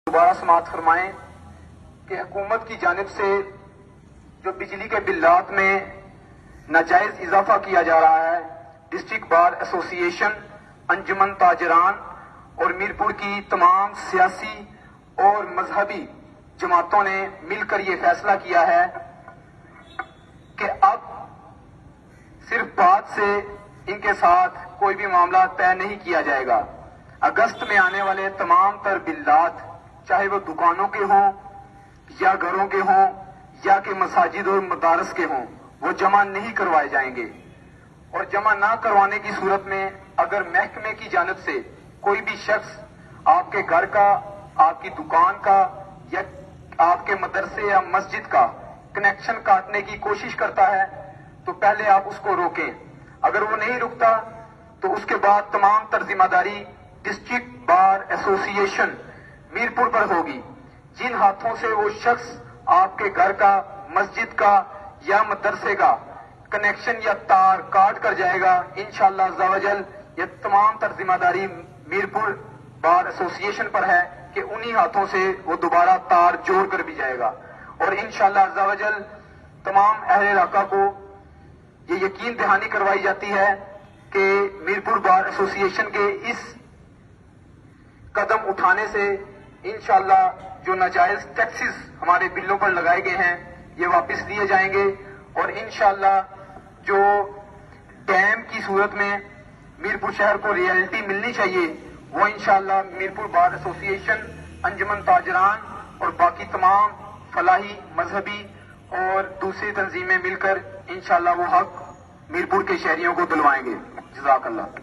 دوبارہ سماعت فرمائیں کہ حکومت کی جانب سے جو بجلی کے بلات میں ناجائز اضافہ کیا جا رہا ہے، ڈسٹرکٹ بار ایسوسی ایشن، انجمن تاجران اور میرپور کی تمام سیاسی اور مذہبی جماعتوں نے مل کر یہ فیصلہ کیا ہے کہ اب صرف بات سے ان کے ساتھ کوئی بھی معاملہ طے نہیں کیا جائے گا۔ اگست میں آنے والے تمام تر بلات، چاہے وہ دکانوں کے ہوں یا گھروں کے ہوں یا کہ مساجد اور مدارس کے ہوں، وہ جمع نہیں کروائے جائیں گے، اور جمع نہ کروانے کی صورت میں اگر محکمے کی جانب سے کوئی بھی شخص آپ کے گھر کا، آپ کی دکان کا یا آپ کے مدرسے یا مسجد کا کنیکشن کاٹنے کی کوشش کرتا ہے تو پہلے آپ اس کو روکیں۔ اگر وہ نہیں رکتا تو اس کے بعد تمام تر ذمہ داری ڈسٹرکٹ بار ایسوسی ایشن میرپور پر ہوگی۔ جن ہاتھوں سے وہ شخص آپ کے گھر کا، مسجد کا یا مدرسے کا کنیکشن یا تار کاٹ کر جائے گا، انشاءاللہ عز و جل یہ تمام تر ذمہ داری میرپور بار ایسوسی ایشن پر ہے کہ انہی ہاتھوں سے وہ دوبارہ تار جوڑ کر بھی جائے گا، اور انشاءاللہ عز و جل تمام اہل علاقہ کو یہ یقین دہانی کروائی جاتی ہے کہ میرپور بار ایسوسی ایشن کے اس قدم اٹھانے سے انشاءاللہ جو ناجائز ٹیکسز ہمارے بلوں پر لگائے گئے ہیں یہ واپس لیے جائیں گے، اور انشاءاللہ جو ڈیم کی صورت میں میرپور شہر کو ریئلٹی ملنی چاہیے وہ انشاءاللہ میرپور بار ایسوسی ایشن، انجمن تاجران اور باقی تمام فلاحی، مذہبی اور دوسری تنظیمیں مل کر انشاءاللہ وہ حق میرپور کے شہریوں کو دلوائیں گے۔ جزاک اللہ۔